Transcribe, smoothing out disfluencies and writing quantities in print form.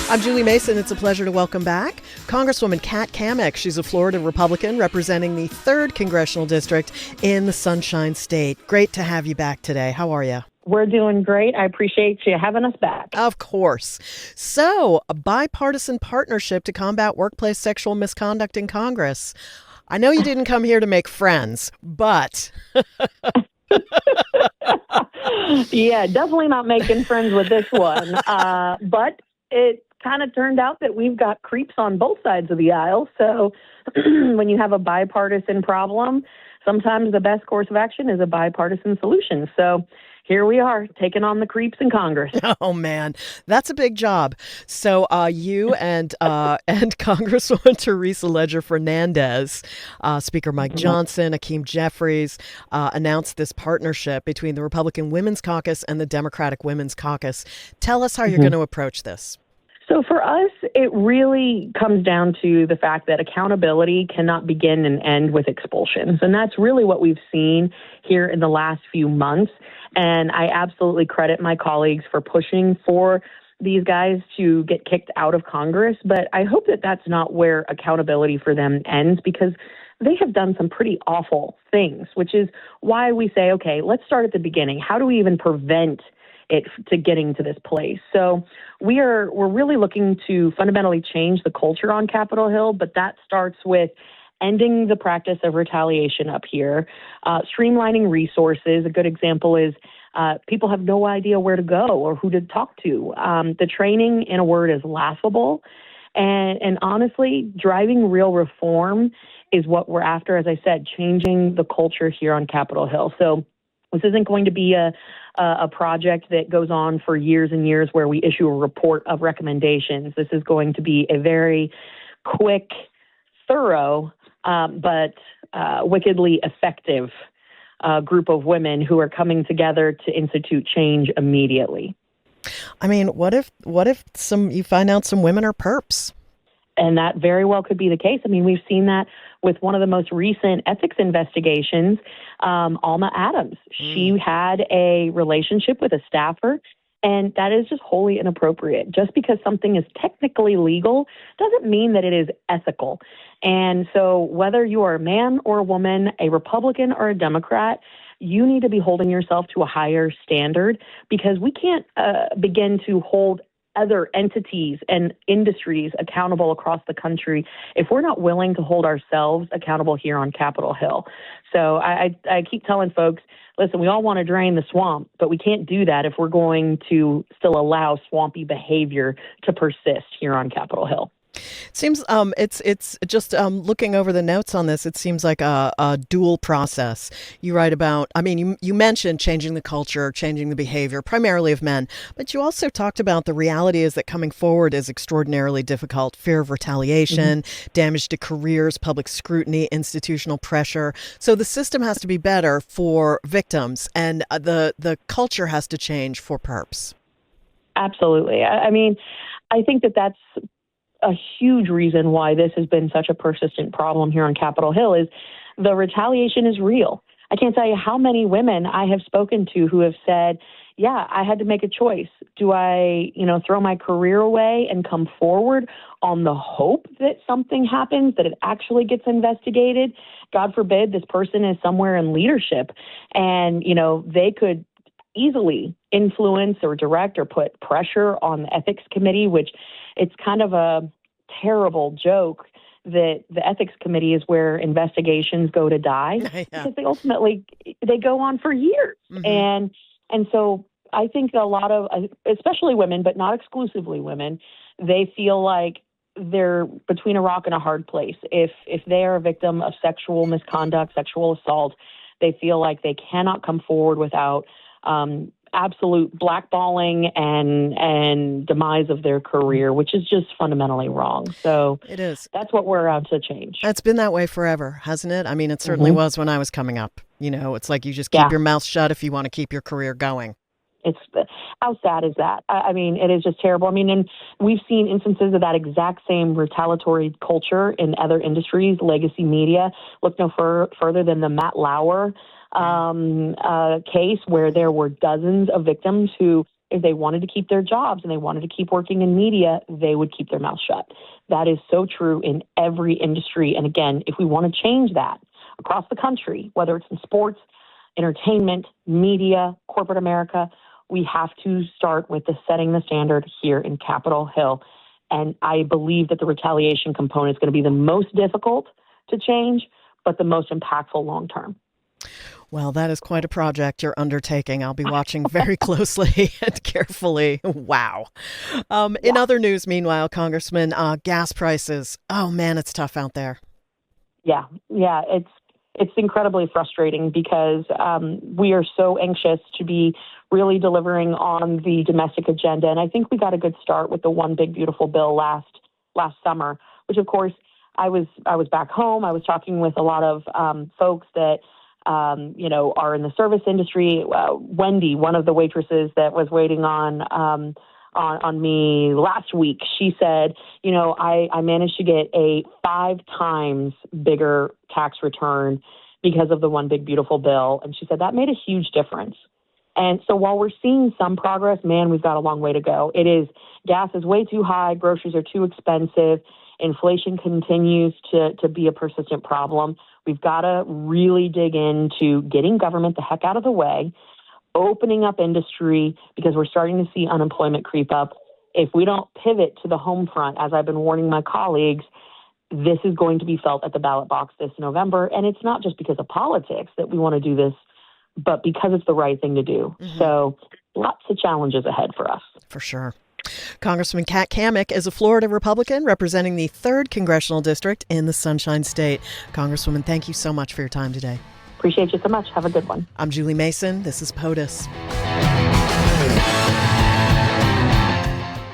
I'm Julie Mason. It's a pleasure to welcome back Congresswoman Cammack. She's a Florida Republican representing the 3rd Congressional District in the Sunshine State. Great to have you back today. How are you? We're doing great. I appreciate you having us back. Of course. So, a bipartisan partnership to combat workplace sexual misconduct in Congress. I know you didn't come here to make friends, but... Yeah, definitely not making friends with this one. But it kind of turned out that we've got creeps on both sides of the aisle. So when you have a bipartisan problem, sometimes the best course of action is a bipartisan solution. So here we are, taking on the creeps in Congress. Oh, man, that's a big job. So you and Congresswoman Teresa Leger Fernandez, Speaker Mike Johnson, Hakeem Jeffries announced this partnership between the Republican Women's Caucus and the Democratic Women's Caucus. Tell us how you're going to approach this. So for us, it really comes down to the fact that accountability cannot begin and end with expulsions. And that's really what we've seen here in the last few months. And I absolutely credit my colleagues for pushing for these guys to get kicked out of Congress. But I hope that that's not where accountability for them ends, because they have done some pretty awful things, which is why we say, okay, let's start at the beginning. How do we even prevent it to getting to this place? So we're really looking to fundamentally change the culture on Capitol Hill, but that starts with ending the practice of retaliation up here, streamlining resources. A good example is people have no idea where to go or who to talk to. The training, in a word, is laughable. And honestly, driving real reform is what we're after. As I said, changing the culture here on Capitol Hill. So this isn't going to be a project that goes on for years and years where we issue a report of recommendations. This is going to be a very quick, thorough, but wickedly effective group of women who are coming together to institute change immediately. I mean, what if you find out some women are perps? And that very well could be the case. I mean, we've seen that with one of the most recent ethics investigations, Alma Adams. She had a relationship with a staffer, and that is just wholly inappropriate. Just because something is technically legal doesn't mean that it is ethical. And so whether you are a man or a woman, a Republican or a Democrat, you need to be holding yourself to a higher standard, because we can't begin to hold other entities and industries accountable across the country if we're not willing to hold ourselves accountable here on Capitol Hill. So I keep telling folks, listen, we all want to drain the swamp, but we can't do that if we're going to still allow swampy behavior to persist here on Capitol Hill. It seems it's just looking over the notes on this, it seems like a dual process. You write about, I mean, you mentioned changing the culture, changing the behavior, primarily of men, but you also talked about the reality is that coming forward is extraordinarily difficult. Fear of retaliation, damage to careers, public scrutiny, institutional pressure. So the system has to be better for victims, and the culture has to change for perps. Absolutely. I mean, I think that that's a huge reason why this has been such a persistent problem here on Capitol Hill is the retaliation is real. I can't tell you how many women I have spoken to who have said, yeah, I had to make a choice. Do I, throw my career away and come forward on the hope that something happens, that it actually gets investigated? God forbid this person is somewhere in leadership and, they could easily influence or direct or put pressure on the ethics committee, which it's kind of a terrible joke that the ethics committee is where investigations go to die because they go on for years. And so I think a lot of, especially women, but not exclusively women, they feel like they're between a rock and a hard place. If they are a victim of sexual misconduct, sexual assault, they feel like they cannot come forward without absolute blackballing and demise of their career, which is just fundamentally wrong. So it is. That's what we're out to change. It's been that way forever, hasn't it? I mean, it certainly was when I was coming up. It's like you just keep your mouth shut if you want to keep your career going. How sad is that? I mean, it is just terrible. I mean, and we've seen instances of that exact same retaliatory culture in other industries, legacy media. Look no further than the Matt Lauer case, where there were dozens of victims who if they wanted to keep their jobs and they wanted to keep working in media, they would keep their mouth shut. That is so true in every industry. And again, if we want to change that across the country, whether it's in sports, entertainment, media, corporate America, we have to start with setting the standard here in Capitol Hill. And I believe that the retaliation component is going to be the most difficult to change, but the most impactful long term. Well, that is quite a project you're undertaking. I'll be watching very closely and carefully. Wow. In other news, meanwhile, Congressman, gas prices. Oh, man, it's tough out there. Yeah, it's incredibly frustrating because we are so anxious to be really delivering on the domestic agenda. And I think we got a good start with the One Big Beautiful Bill last summer, which, of course, I was back home. I was talking with a lot of folks that are in the service industry. Wendy, one of the waitresses that was waiting on me last week, she said, I managed to get a 5 times bigger tax return because of the One Big Beautiful Bill. And she said that made a huge difference. And so while we're seeing some progress, man, we've got a long way to go. Gas is way too high. Groceries are too expensive. Inflation continues to be a persistent problem. We've got to really dig into getting government the heck out of the way, opening up industry, because we're starting to see unemployment creep up. If we don't pivot to the home front, as I've been warning my colleagues, this is going to be felt at the ballot box this November. And it's not just because of politics that we want to do this, but because it's the right thing to do. Mm-hmm. So lots of challenges ahead for us. For sure. Congressman Cammack is a Florida Republican representing the 3rd Congressional District in the Sunshine State. Congresswoman, thank you so much for your time today. Appreciate you so much. Have a good one. I'm Julie Mason. This is POTUS.